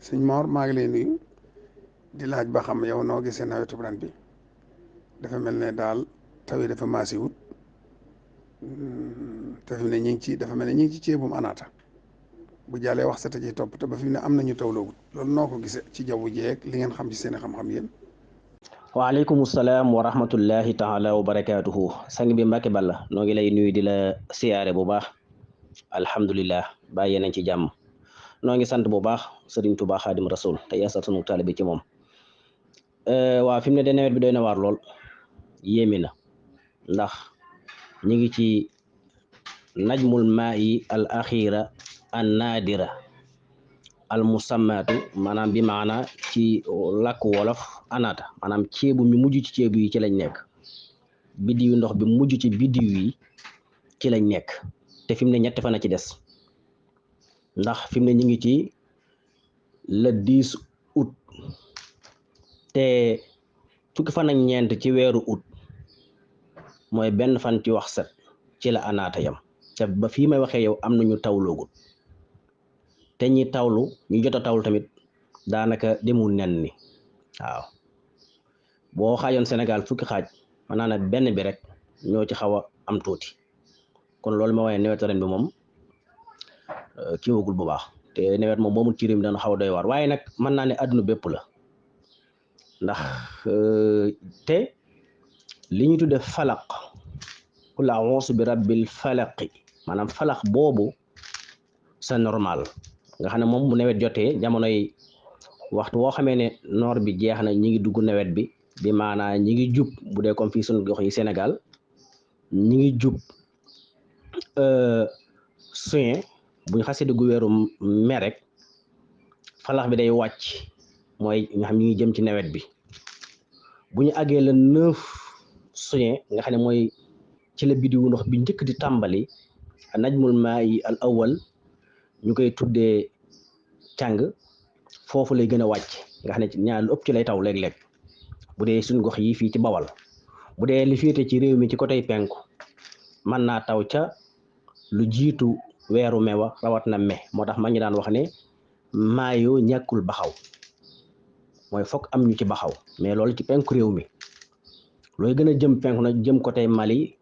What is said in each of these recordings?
sëñ Mor maa ngi lay nuyu di laaj ba xam yow noo gisee nawetu ren bi dafa mel ne daal taw yi dafa maasi wut te fi mu ne ñu ngi ci dafa mel ne ñu ngi ci ceebum anaata bu jàllee wax sa ci topp te ba fi mu ne am nañu tawloogut loolu noo ko gisee ci jaww jeeg li ngeen xam ci seen xam-xam yéen. waaleykum salaam wa rahmatullahi taala wa barakaatuhu sang bi Mbacke Balla noo ngi lay nuyu di la siyaare bu baax alhamdulilah bàyyi nañ ci jàmm noo ngi sant bu baax Sëriñ Tuubaa Xaadim Rasul te yeesal sunu taalibe ci moom. waaw fi mu ne de nawet bi doy na waar lool yéemi na ndax ñu ngi ci najmul maa'i al axira an naadira al musammaatu maanaam bi maana ci làkk wolof anaata maanaam ceebu mi mujj ci ceebu yi ci lañ nekk biddiw ndox bi mujj ci biddiw yi ci lañ nekk te fi mu ne ñetti fan a ci des ndax fi mu ne ñu ngi ci le 10 août te fukki fan ak ñeent ci weeru août mooy benn fan ci wax set ci la anaata yam te ba fii may waxee yow am nañu tawloogut te ñi tawlu ñu jot a tawlu tamit daanaka demul nen ni waaw boo xaajoon Sénégal fukki xaaj mën naa ne benn bi rek ñoo ci xaw a am tuuti kon loolu ma waaye nawet ren bi moom kii wagul bu baax te nawet moom boomul ci réew mi dana xaw a doy waar waaye nag mën naa ne àdduna bépp la ndax te li ñu tudde falaq qul a'uuzu bi rabbil falaqi maanaam falaq boobu c'est normal nga xam ne moom bu nawet jotee jamonoy waxtu woo xamee ne noor bi jeex na ñi ngi dugg nawet bi bi maanaa ñi ngi jub bu dee comme fii suñu gox yi Sénégal ñi ngi jub juin buñ xasee dugg weeru mai rek falax bi day wàcc mooy nga xam ñi ngi jëm ci nawet bi bu ñu àggee le 9 juin nga xam ne mooy ci la biddiwu ndox bi njëkk di tàmbali najmul maa'i al awwal ñu koy tuddee càng foofu lay gën a wàcc nga xam ne ñaar lu ëpp ci lay taw léeg-léeg bu dee suñ gox yi fii ci Bawal bu dee li féete ci réew mi ci côté penku mën naa taw ca lu jiitu weeru mewa rawat na me moo tax ma ñu daan wax ne maayoo ñàkkul baxaw mooy fokk am ñu ci baxaw mais loolu ci penku réew mi looy gën a jëm penku nag jëm côté Mali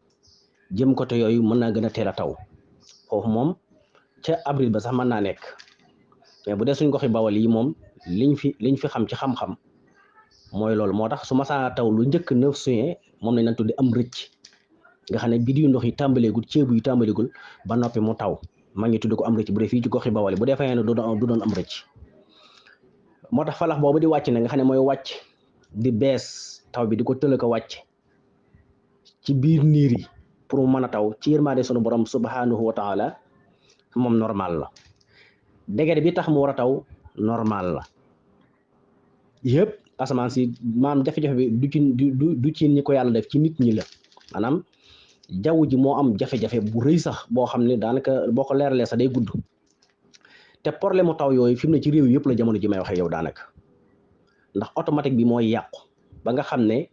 jëm côté yooyu mën naa gën a teel a taw foofu moom ca avril ba sax mën naa nekk mais bu dee suñ goxi Bawal yi moom liñ fi xam ci xam-xam mooy loolu moo tax su ma saa taw lu njëkk 9 juin moom lañ leen tuddi am rëcc nga xam ne biddiw ndox yi tàmbaleegul ceebu yi tàmbaleegul ba noppi mu taw ma ngi tuddi ko am rëcc bu dee fii ci goxi Bawal yi bu dee fayee ne du doon am rëcc moo tax falax boobu di wàcc ne nga xam ne mooy wàcc di bees taw bi di ko tëla ko wàcc ci biir niir yi pour mu mën a taw ci yërmaande sunu borom subhanahu wa taala moom normal la dégg bi tax mu war a taw normal la yëpp asamaan si maam jafe-jafe bi du ci ñi ko yàlla def ci nit ñi la maanaam jaww ji moo am jafe-jafe bu rëy sax boo xam ne daanaka boo ko leeralee sax day gudd te problème mu taw yooyu fi mu ne ci réew yëpp la jamono ji may waxee yow daanaka ndax automatique bi mooy yàqu ba nga xam ne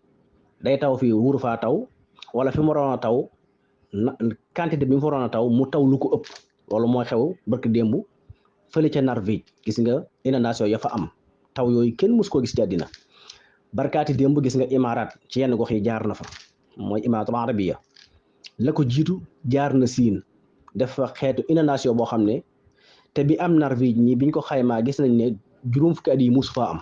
day taw fii wuru faa taw wala fi mu waroon a taw quantité bi mu fa waroon a taw mu taw lu ko ëpp loolu mooy xew barki démb fële ca Norvège gis nga inondation ya fa am taw yooyu kenn mus koo gis ci àddina barkaati démb gis nga Imaaraat ci yenn gox yi jaar na fa mooy Imaaratul Arabiya la ko jiitu jaar na Siin def fa xeetu inondation boo xam ne te bi am Norvège ñi biñ ko xaymaa gis nañ ne juróom fukki at yi mus faa am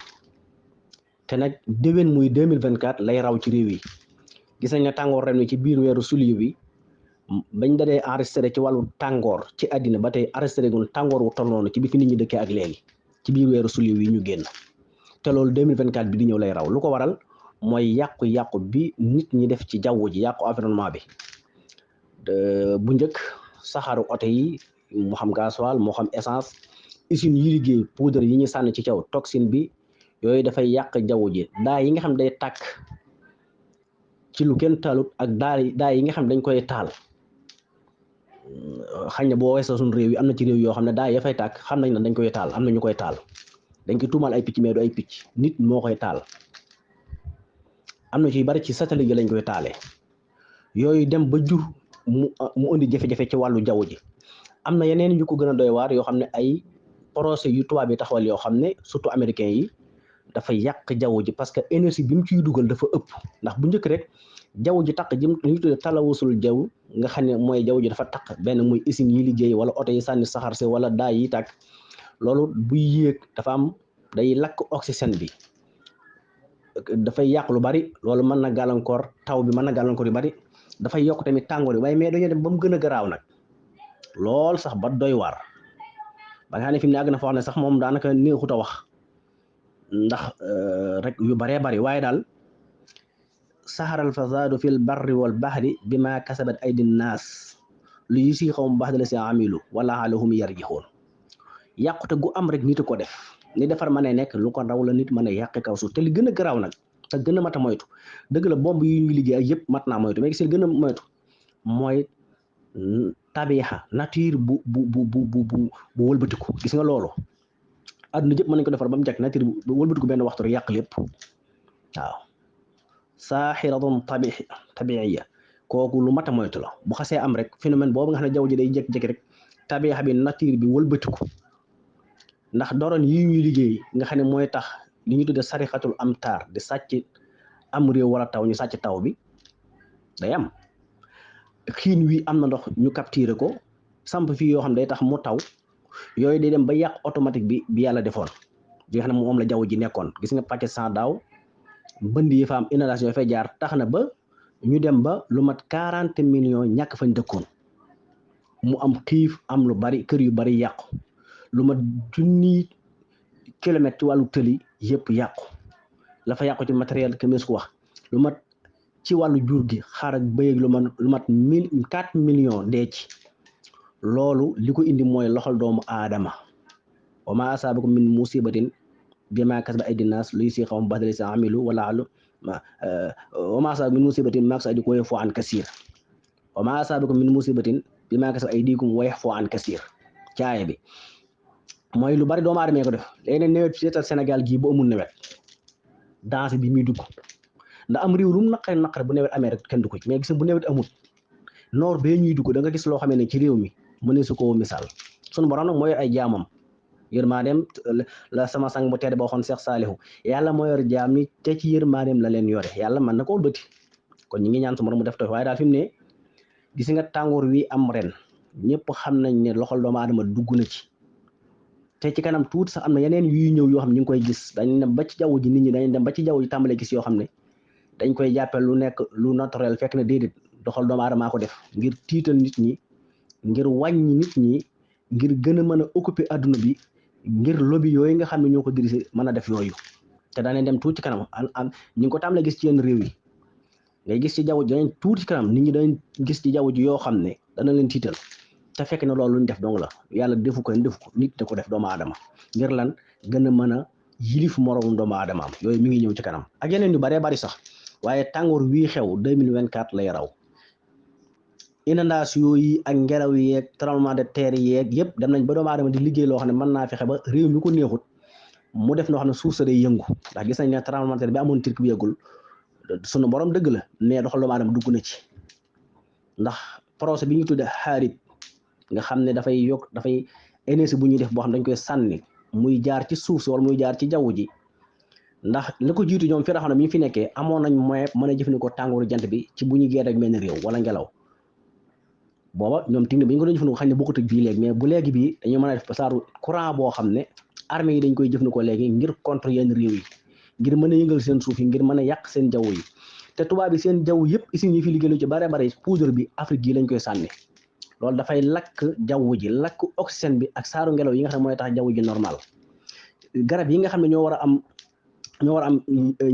te nag déwén muy 2024 lay raw ci réew yi gis nañ ne tàngoor ren wi ci biir weeru sulier bi bañ dadee enregistré ci wàllu tàngoor ci àddina ba tey enregistré gun tàngoor wu toll noonu ci bi fi nit ñi dëkkee ak léegi ci biir weeru sulier yi ñu génn te loolu 2024 bi di ñëw lay raw lu ko waral mooy yàqu-yàqu bi nit ñi def ci jaww ji yàqu environnement bi bu njëkk saxaaru oto yi moo xam gasoil moo xam essence usine yi liggéey poudre yi ñu sànni ci kaw toxine bi yooyu dafay yàq jaww ji daa yi nga xam day tàkk ci lu kenn taalut ak daa yi nga xam dañ koy taal xañ na boo weesoo suñu réew yi am na ci réew yoo xam ne daa ya fay tàkk xam nañ ne dañ koy taal am na ñu koy taal dañ koy tuumaal ay picc mais du ay picc nit moo koy taal am na ci bari ci satellite yi lañ koy taalee yooyu dem ba jur mu indi jafe-jafe ci wàllu jaww ji am na yeneen yu ko gën a doy waar yoo xam ne ay projet yu tubaab yi taxawal yoo xam ne surtout américains yi dafa yàq jaww ji parce que énergie bi mu ciy dugal dafa ëpp ndax bu njëkk rek jaww ji taq jëm li ñu tuddee talawusul jaww nga xam ne mooy jaww ji dafa taq benn muy usine yi liggéey wala oto yi sànni saxaar si wala daay yi tàkk loolu buy yéeg dafa am day lakk oxygène bi dafay yàq lu bari loolu mën na gàllankoor taw bi mën na gàllankoor yu bari dafay yokk tamit tàngoor yi waaye mais dañoo dem ba mu gën a garaaw nag lool sax ba doy waar ba nga xam ne fi mu ne àgg na foo xam ne sax moom daanaka neexut a wax ndax rek yu baree bari waaye daal saxaral fasadu fil barri wal bahri bima kasabat aydi naas lu yi si xaw mu baax dala si amilu wala alahum yarjixoon yàqute gu am rek nit ko def ni defar mën a nekk lu ko raw la nit mën a yàq kaw suuf te li gën a garaaw nag te gën a mat a moytu dëgg la bomb yi ñuy liggéey ak yëpp mat naa moytu mais gis gën a moytu mooy tabiixa nature bu wëlbatiku gis nga loolu àdduna jëpp mën nañ ko defar ba mu jekk nature bu wëlbatiku benn waxtu rek yàq lépp waaw saaxiratun tabiiya kooku lu mat a moytu la bu xasee am rek phénomène boobu nga xam ne jaww ji day jékki-jékki rek tabiixa bi nature bi wëlbatiku ndax doron yi ñuy liggéey nga xam ne mooy tax li ñu tudde sarixatul am taar di sàcc am réew wala taw ñu sàcc taw bi day am xiin wi am na ndox ñu capturer ko samp fii yoo xam ne day tax mu taw yooyu day dem ba yàq automatique bi yàlla defoon bi nga xam ne moom la jaww ji nekkoon gis nga pàcc sans daaw mbënd yi fa am inondation yi fay jaar tax na ba ñu dem ba lu mat 40 millions ñàkk fañ dëkkoon mu am xiif am lu bari kër yu bari yàqu lu mat 1000 kilomètres ci wàllu tëli yëpp yàqu la fa yàqu ci matériel kemes ko wax lu mat ci wàllu jur gi xar ak bëy lu mat 4 millions dee ci loolu li ko indi mooy loxol doomu aadama wa ma asaabakum min musibatin bima kasabat aydi naas luy si xawm badali sa amilu wala alu wa ma asaabakum min musibatin ma kasabat aydikum wa yafu an kasir wa ma asaabakum min musibatin bima kasabat aydikum wa yafu an kasir caaya bi mooy lu bari doomu aadama ko def léegi nag nawet seetal Sénégal gii bu amul nawet danse bi muy dugg ndax am réew lu mu naqare bu nawet amee rek kenn du ko ci mais gis bu nawet amul noor bee ñuy dugg da nga gis loo xamee ne ci réew mi mënee su ko misaal sunu borom nag moo yor ay jaamam yërmandeem la sama sang bu tedd ba waxoon Cheikh Salihu yàlla moo yor jaam ni te ci yërmandeem la leen yore yàlla mën na koo bëti kon ñi ngi ñaan su borom mu def to waaye daal fi mu ne gis nga tàngoor wi am ren ñëpp xam nañ ne loxol doomu aadama dugg na ci te ci kanam tuuti sax am na yeneen yuy ñëw yoo xam ñu ngi koy gis dañ dem ba ci jaww ji nit ñi dañ dem ba ci jaww ji tàmbalee gis yoo xam ne dañ koy jàppee lu nekk lu naturel fekk na déedéet doxal doomu aadama ko def ngir tiital nit ñi ngir wàññi nit ñi ngir gën a mën a occuper adduna bi ngir lobby yooyu nga xam ne ñoo ko dirigé mën a def yooyu te daaneen dem tuuti ci kanam ñu ngi ko tàmbalee gis ci yenn réew yi ngay gis ci jaww ji dañ tuuti ci kanam nit ñi dañ gis ci jaww ji yoo xam ne dana leen tiital te fekk na loolu lu ñu def dong la yàlla defu ko nit da ko def doomu aadama ngir lan gën a mën a yilif moroom doomu aadama am yooyu mi ngi ñëw ci kanam ak yeneen yu baree bari sax waaye tàngoor wii xew 2024 lay raw inondation yi ak ngelaw yeeg tremblement de terre yeeg yëpp dem nañ ba doomu aadama di liggéey loo xam ne mën naa fexe ba réew mi ko neexut mu def noo xam ne suuf sa day yëngu ndax gis nañ ne tremblement de terre bi amoon Turquie bi yeggul sunu borom dëgg la mais doxal doomu aadama dugg na ci ndax projet bi ñu tudde xaarib nga xam ne dafay énergie bu ñuy def boo xam dañ koy sànni muy jaar ci suuf si wala muy jaar ci jaww ji ndax la ko jiitu ñoom fi nga xam ne mi fi nekkee amoon nañ moyen mën a jëfandikoo tàngooru jant bi ci bu ñu gee rek benn réew wala ngelaw booba ñoom technique bi ñu ko doon jëfandikoo xam ne bokkut ak bii léegi mais bu léegi bii dañu mën a def saaru courant boo xam ne armée yi dañ koy jëfandikoo léegi ngir contre yenn réew yi ngir mën a yëngal seen suuf yi ngir mën a yàq seen jaww yi te tubaab bi seen jaww yëpp usines yi fi liggéey lu ci bare bare poudre bi Afrique yi lañ koy sànni loolu dafay lakk jaww ji lakk oxygène bi ak saaru ngelaw yi nga xam ne mooy tax jaww ji normal garab yi nga xam ne ñoo war a am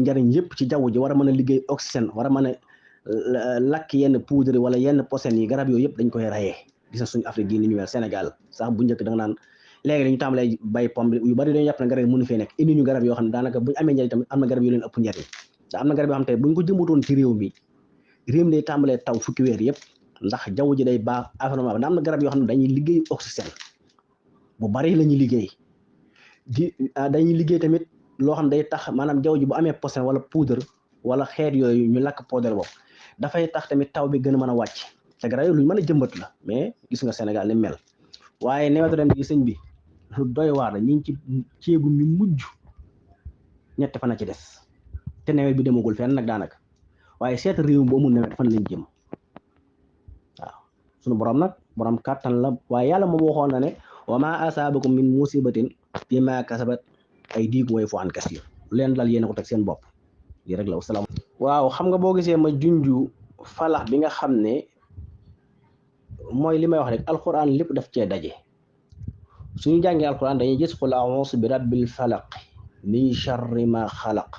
njariñ yëpp ci jaww ji war a mën a liggéey oxygène war a mën a lakk yenn poudre wala yenn posen yi garab yooyu yëpp dañ koy rayee gis na suñu Afrique gii ni ñu wel Sénégal sax bu njëkk da nga naan léegi dañu tàmbalee bay pomme yu bari dañu yàpp ne garab yi mënu fee nekk indi ñu garab yoo xam ne daanaka buñu amee njariñ tamit am na garab yu leen ëpp njariñ te am na garab yoo xam te buñ ko jëmbatoon ci réew mi day tàmbalee taw fukki weer yëpp ndax jaww ji day baax environnement bi da am na garab yoo xam ne dañuy liggéey oxygène bu bari la ñuy liggéey dañuy liggéey tamit loo xam ne day tax maanaam jaww ji bu amee posen wala poudre wala xeet yooyu ñu lakk poudre boobu dafay tax tamit taw bi gën a mën a wàcc te garab yooyu lu ñu mën a jëmbat la mais gis nga Sénégal ni mel waaye newetu ren gi sëñ bi lu doy waar la ñu ngi ci ceegu mi mujj ñetti fan a ci des te nawet bi demagul fenn nag daanaka waaye seet réew bu amul nawet fan lañ jëm waaw sunu borom nag borom kàttan la waaye yàlla moom waxoon na ne wa ma asaabakum min musibatin bima kasabat aydikum wa ya'fu an kasiir lu leen dal yéen a ko teg seen bopp lii rek la wasalaam. waaw xam nga boo gisee ma junju falax bi nga xam ne mooy li may wax rek alquran lépp daf cee daje suñu jàngee alquran dañuy gis qul a'uuzu bi rabbil falaq min sharri ma xalaq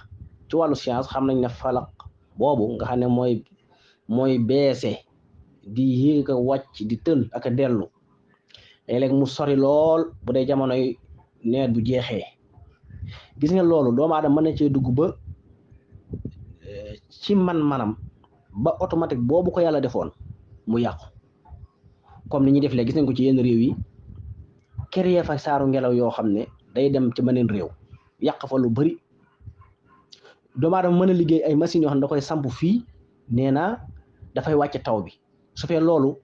ci wàllu science xam nañ ne falaq boobu nga xam ne mooy beese di yéeg a wàcc di tël ak a dellu léeg-léeg mu sori lool bu dee jamonoy nawet bu jeexee gis nga loolu doomu aadama mën na cee dugg ba ci man-manam ba automatique boobu ko yàlla defoon mu yàqu comme ni ñuy def léegi gis nañ ko ci yenn réew yi créer fa saaru ngelaw yoo xam ne day dem ci beneen réew yàq fa lu bari doomu aadama mën a liggéey ay machines yoo xam ne da koy samp fii nee naa dafay wàcc taw bi su fee loolu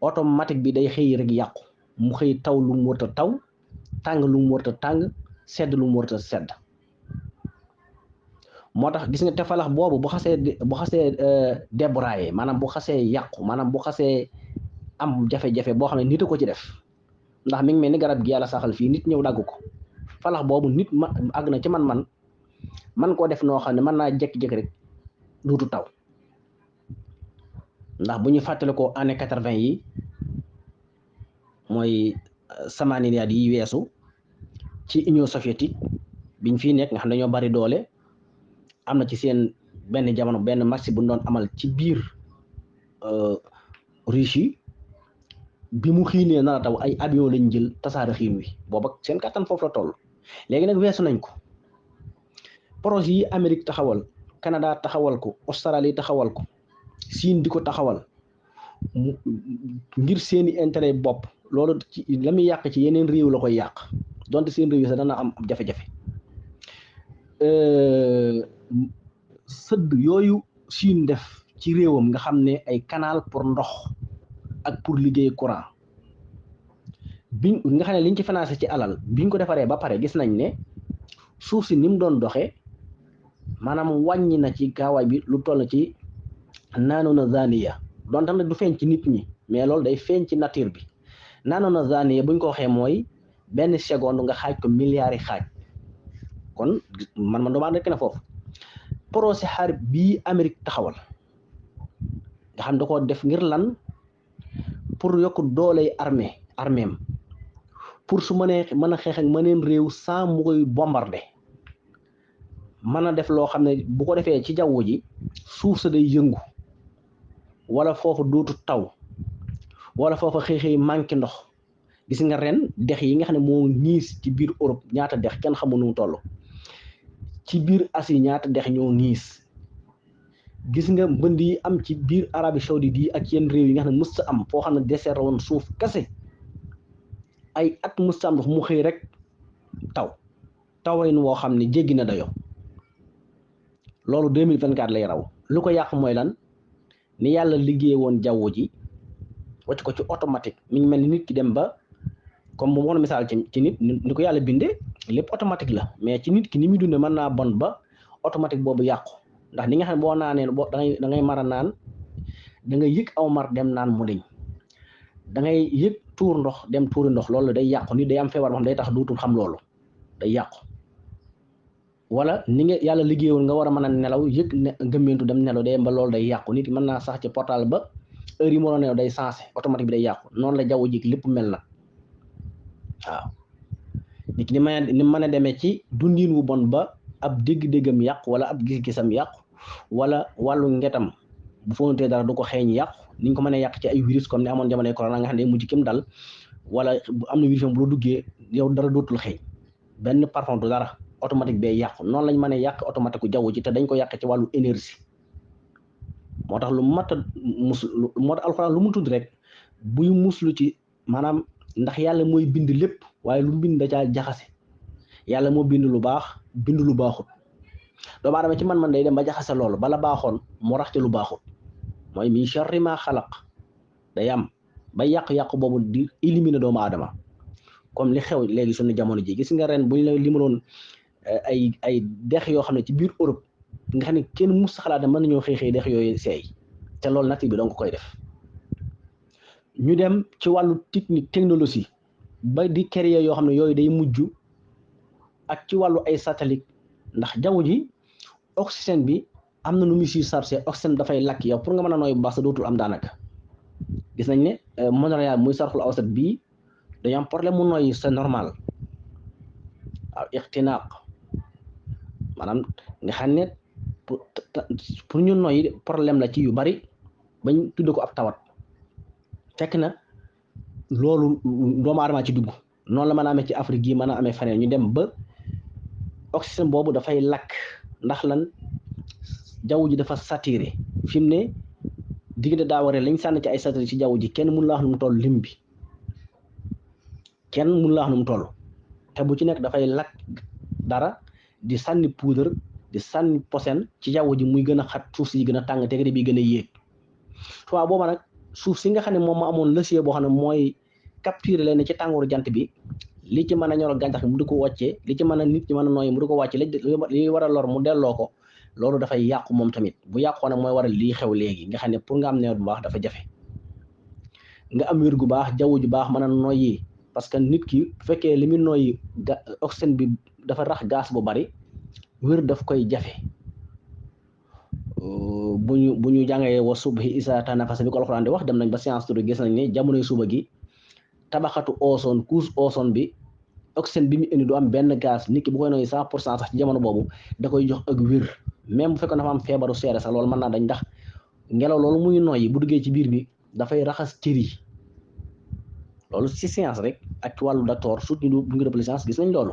automatique bi day xëy rek yàqu mu xëy taw lu mu warta taw tàng lu mu warta tàng sedd lu mu warta sedd moo tax gis nga te falax boobu bu xasee débraillé maanaam bu xasee yàqu maanaam bu xasee am jafe-jafe boo xam ne nit a ko ci def ndax mi ngi mel ni garab gi yàlla saxal fii nit ñëw dagg ko falax boobu nit ma àgg na ci man koo def noo xam ne mën naa jékki-jékki rek duutu taw ndax bu ñu fàttale ko année 80 yi mooy samaaniyaat yi weesu ci Union soviétique biñ fii nekk nga xam ne dañoo bari doole am na ci seen benn jamono benn match bu ñu doon amal ci biir Russie bi mu xiinee nar a taw ay avion lañ jël tasaare xiin wi booba seen kattan foofu la toll léegi nag weesu nañ ko projet yi Amérique taxawal Canada taxawal ko Australie taxawal ko Chine di ko taxawal ngir seeni intérêt bopp loolu ci la muy yàq ci yeneen réew la koy yàq donte seen réew yi sax dana am jafe-jafe sëdd yooyu Chine def ci réewam nga xam ne ay canal pour ndox ak pour liggéey courant biñ nga xam ne liñ ci financé ci alal biñ ko defaree ba pare gis nañ ne suuf si ni mu doon doxee maanaam wàññi na ci gaawaay bi lu toll ci naanuna zaniya donte nag du feeñ ci nit ñi mais loolu day feeñ ci nature bi naanuna zaniya buñ ko waxee mooy benn seconde nga xaaj ko milliards yi xaaj kon man doomaa nekk na foofu procès xaar bii Amérique taxawal nga xam da ko def ngir lan pour yokk dooley arméem pour su mënee mën a xeex ak mëneen réew sans mu koy bombardé mën a def loo xam ne bu ko defee ci jaww ji suuf sa day yëngu wala foofu dootu taw wala foofa xëy manqué ndox gis nga ren dex yi nga xam ne moo ñiis ci biir Europe ñaata dex kenn xamul nu mu toll ci biir Asie ñaata dex ñoo ñiis gis nga mbënd yi am ci biir Arabie Saoudite yi ak yenn réew yi nga xam ne mës am foo xam ne désert woon suuf kase ay at mës am ndox mu xëy rek tawayn woo xam ne jéggi na dayo loolu 2024 lay raw lu ko yàq mooy lan ni yàlla liggéey woon jaww ji wacc ko ci automatique mi ngi mel ni nit ki dem ba comme bu ma waxoon misaal ci nit ni ko yàlla bindee lépp automatique la mais ci nit ki ni muy dundee mën naa bon ba automatique boobu yàqu ndax ni nga xam ne boo naanee da ngay mar a naan da ngay yëg aw mar dem naan mu deñ da ngay yëg tuur ndox dem tuuri ndox loolu day yàqu nit day am feebar boo xam day tax duutul xam loolu day yàqu wala ni nga yàlla liggéeyoon nga war a mën a nelaw yëg ne ngëmmentu dem nelaw day ba loolu day yàqu nit mën naa sax ci portable ba heure yi moo doon nelaw day sensé automatique bi day yàqu noonu la jaww ji lépp mel na waaw nit ki ni mën a demee ci dundin wu bon ba ab dégg-déggam yàqu wala ab gis-gisam yàqu wala wàllu ngetam bu fontee dara du ko xeeñ yàqu ni ñu ko mënee yàq ci ay virus comme ni amoon jamonoy corona nga xam ne mujj kim dal wala am na virus bu la duggee yow dara dootul xeeñ benn parfum du dara automatique bee yàqu noonu lañ mën a yàq automatique ku jaww ji te dañ ko yàq ci wàllu énergie moo tax lu mat a muslu moo tax alxuraan lu mu tudd rek buy muslu ci maanaam ndax yàlla mooy bind lépp waaye lu bind da caa jaxase yàlla moo bind lu baax bind lu baaxut doomu aadama ci man day dem ba jaxase loolu bala baaxoon mu rax ci lu baaxut mooy min sharri ma xalaq day am ba yàq-yàq boobu di éliminer doomu aadama comme li xew léegi suñu jamono ji gis nga ren buñ la limaloon ay dex yoo xam ne ci biir Europe nga xam ne kenn mus xalaat ne mën nañoo xëy dex yooyu seey te loolu nature bi donc koy def. ñu dem ci wàllu technologie ba di créer yoo xam ne yooyu day mujj ak ci wàllu ay satellite ndax jaww ji oxygène bi am na nu muy surchargé oxygène dafay lakk yow pour nga mën a nooy bu baax sa dootul am daanaka gis nañ ne Montréal muy sarxul awsat bii dañu am problème mu nooy c'est normal waaw ixtinaaq maanaam nga xam ne pour ñu nooy problème la ci yu bari bañ tudd ko ab tawat fekk na loolu doomu aadama ci dugg noonu la mën a amee ci Afrique gi mën a amee feneen ñu dem ba oxygène boobu dafay lakk ndax lan jaww ji dafa saturé fi mu ne diggante daa waree lañ sànni ci ay satellite ci jaww ji kenn mënu la wax nu mu toll lim bi kenn mënu la wax nu mu toll te bu ci nekk dafay lakk dara di sànni poudre di sànni posen ci jaww ji muy gën a xat suuf si gën a tàng te bi gën a yéeg soit booba nag suuf si nga xam ne moom ma amoon lësier boo xam ne mooy capturer leen ci tàngooru jant bi li ci mën a ñoral gàncax bi mu di ko wàccee li ci mën a nit ñi mën a nooyi mu di ko wàcce li war a lor mu delloo ko loolu dafay yàqu moom tamit bu yàqoo nag mooy waral lii xew léegi nga xam ne pour nga am nawet bu baax dafa jafe nga am wér gu baax jaww ju baax mën a noyyi parce que nit ki bu fekkee li muy noyyi oxygène bi dafa rax gaz bu bari wér daf koy jafe bu ñu jàngee wa subhi isa tanafasa bi ko alxuraan di wax dem nañ ba science tudd gis nañ ne jamonoy suba gi tabaxatu ozone couche ozone bi oxygène bi mu indi du am benn gaz nit ki bu koy noyyi 100% sax ci jamono boobu da koy jox ak wér même bu fekkoon dafa am feebaru seere sax loolu mën naa dañ ndax ngelaw loolu muy noyyi bu duggee ci biir bi dafay raxas cër yi loolu ci science rek ak ci wàllu docteur surtout ñu ngi def science gis nañ loolu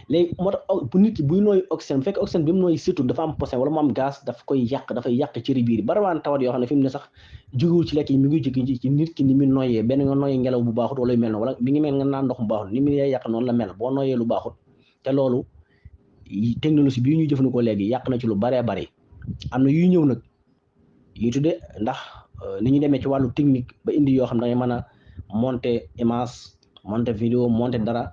léegi moo tax bu nit ki buy nooy oxygène bu fekkee oxygène bi mu nooy surtout dafa am poison wala mu am gaz daf koy yàq dafay yàq cëri biir barawaan tawat yoo xam ne fi mu ne sax jógewul ci lekk yi mi ngi jóge ci nit ki ni mu nooyee benn nga nooyee ngelaw bu baaxut wala yu mel noonu wala mi ngi mel nga naan ndox mu baaxut ni mu lay yàq noonu la mel boo nooyee lu baaxut te loolu technologie bii ñuy jëfandikoo léegi yàq na ci lu baree bari am na yuy ñëw nag yuy tuddee ndax ni ñu demee ci wàllu technique ba indi yoo xam ne da ngay mën a monter image monter vidéo monter dara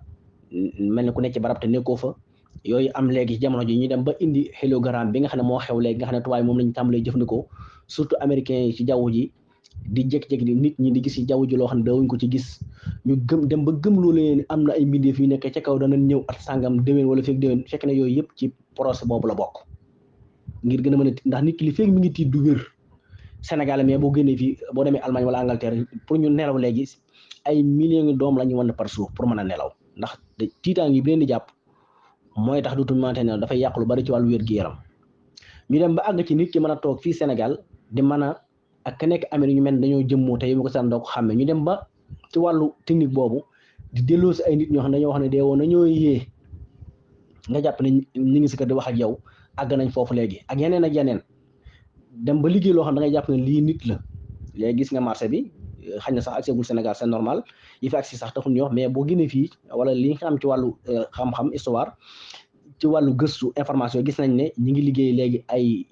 mel ni ku nekk ci barab te nekkoo fa yooyu am léegi ci jamono ji ñu dem ba indi hologramme bi nga xam ne moo xew léegi nga xam ne tubaab moom lañu tàmbalee jëfandikoo surtout américains yi ci jaww ji di jékki-jékki di nit ñi di gis ci jaww ji loo xam ne dawuñ ko ci gis ñu dem ba gëm loolu leen am na ay mbindeef yu nekk ca kaw danañ ñëw at sàngam déwén wala fekk déwén fekk na yooyu yëpp ci procès boobu la bokk ngir gën a mën a ndax nit ki li fekk mi ngi tiit du wér Sénégal mais boo génnee fii boo demee Allemagne wala Angleterre pour ñu nelaw léegi ay millions de doom la ñu wan par jour pour mën a nelaw ndax tiitaan yi bi leen di jàpp mooy tax dootul mante ne dafay yàq lu bari ci wàllu wér-gu-yaram ñu dem ba àgg ci nit ki mën a toog fii Sénégal di mën a ak ka nekk Amérique ñu mel dañoo jëmmoo te yow mi ko saan doo ko xàmme ñu dem ba ci wàllu technique boobu di delloo si ay nit ñoo xam ne dañoo wax ne dee woon nañoo yee nga jàpp ne ñu ngi si kër di wax ak yow àgg nañ foofu léegi ak yeneen dem ba liggéey loo xam ne da ngay jàpp ne lii nit la léegi gis nga marché bi xañ na sax accès gul Sénégal c'est normal yi fi agsi sax taxul ñu wax mais boo génnee fii wala li nga xam ci wàllu xam-xam histoire ci wàllu gëstu information gis nañ ne ñi ngi liggéey léegi ay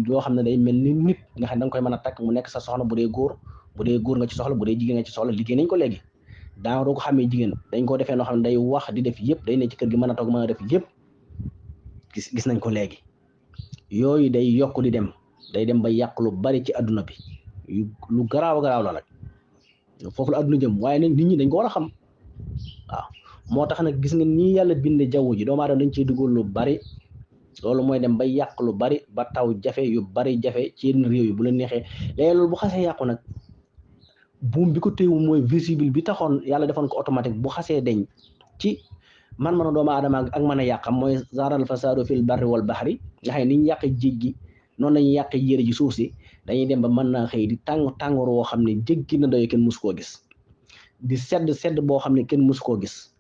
loo xam ne day mel ni nit nga xam ne da nga koy mën a takk mu nekk sa soxna bu dee góor nga ci soxla bu dee jigéen nga ci soxla liggéey nañ ko léegi daa doo ko xamee jigéen dañ ko defee noo xam ne day wax di def yëpp day ne ci kër gi mën a toog mën a def yëpp gis nañ ko léegi yooyu day yokk di dem day dem ba yàq lu bari ci adduna bi lu garaaw la nag foofu la adduna jëm waaye nag nit ñi dañ ko war a xam waaw moo tax nag gis nga nii yàlla binde jaww ji doomu aadama dañ ciy dugal lu bari loolu mooy dem ba yàq lu bari ba taw jafe yu bari jafe ci yenn réew yi bu la neexee léegi loolu bu xasee yàqu nag buum bi ko téewu mooy visible bi taxoon yàlla defoon ko automatique bu xasee deñ ci man a doomu aadama ak mën a yàqam mooy zaaral fasaadu fil barri wal bahri nga xam ne ni ñu yàqee géej gi noonu lañuy yàqee yére ji suuf si dañuy dem ba mën naa xëy di tàngoor woo xam ne jéggi na doyo kenn musu koo gis di sedd boo xam ne kenn musu koo gis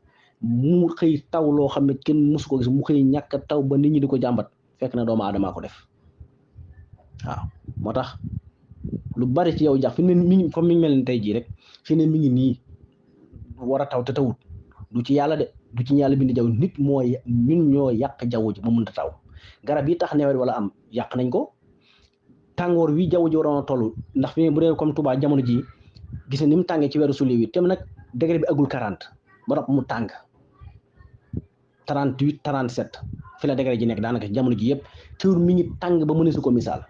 mu xëy taw loo xam ne kenn musu koo gis mu xëy ñàkk taw ba nit ñi di ko jàmbat fekk na doomu aadama ko def waaw moo tax lu bari ci yow jax fi ne mi ngi comme mi ngi mel ni tey jii rek fi ne mi ngi nii war a taw te tawut du ci yàlla de du ci yàlla bindi jaww nit mooy ñun ñoo yàq jaww ji ba mënta taw garab yi tax nawet wala am yàq nañ ko tàngoor wi jaww ji waroon a toll ndax fi bu dee comme Touba jamono ji gis ne ni mu tàngee ci weeru sulet wi te nag degré bi agul 40 ba mu tàng 38 37 fi la degré ji nekk daanaka jamono ji yëpp teewul mi ngi tàng ba mëneesu ko misaal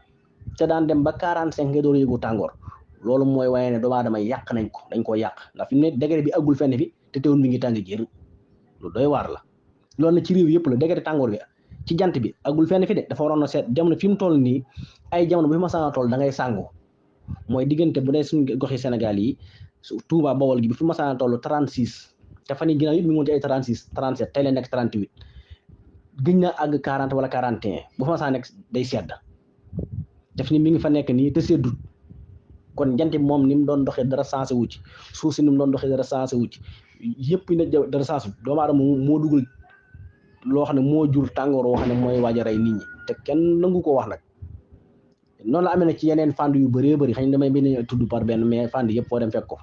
te daan dem ba 45 nga door a yëgu tàngoor loolu mooy waaye ne doomu aadama yàq nañ ko dañ koo yàq ndax fi mu ne degré bi aggul fenn fi te teewul mi ngi tàng jër lu doy waar la loolu na ci réew yëpp la degré tàngoor bi ci jant bi aggul fenn fi de dafa waroon a seet jamono fi mu toll nii ay jamono bu fi ma saan toll da ngay sàngu mooy diggante bu dee suñu goxi Sénégal yi Touba Bawol gi bi fi ma saan toll 36 te fan yii ginnaaw yëpp mi ngi woon ci ay 36 37 tey la nekk 38 gëj na àgg 40 wala 41 bu fa ma saan nekk day sedd def ni mi ngi fa nekk nii te seddut kon jant bi moom ni mu doon doxee dara sensé wu ci suuf si ni mu doon doxee dara sensé wu ci yëpp ne dara sensé doomu aadama moo dugal loo xam ne moo jur tàngoor woo xam ne mooy waaj a rey nit ñi te kenn nangu ko wax nag noonu la amee na ci yeneen fànn yu bëree bëri xëy na damay bind tudd par benn mais fànn yëpp foo dem fekk ko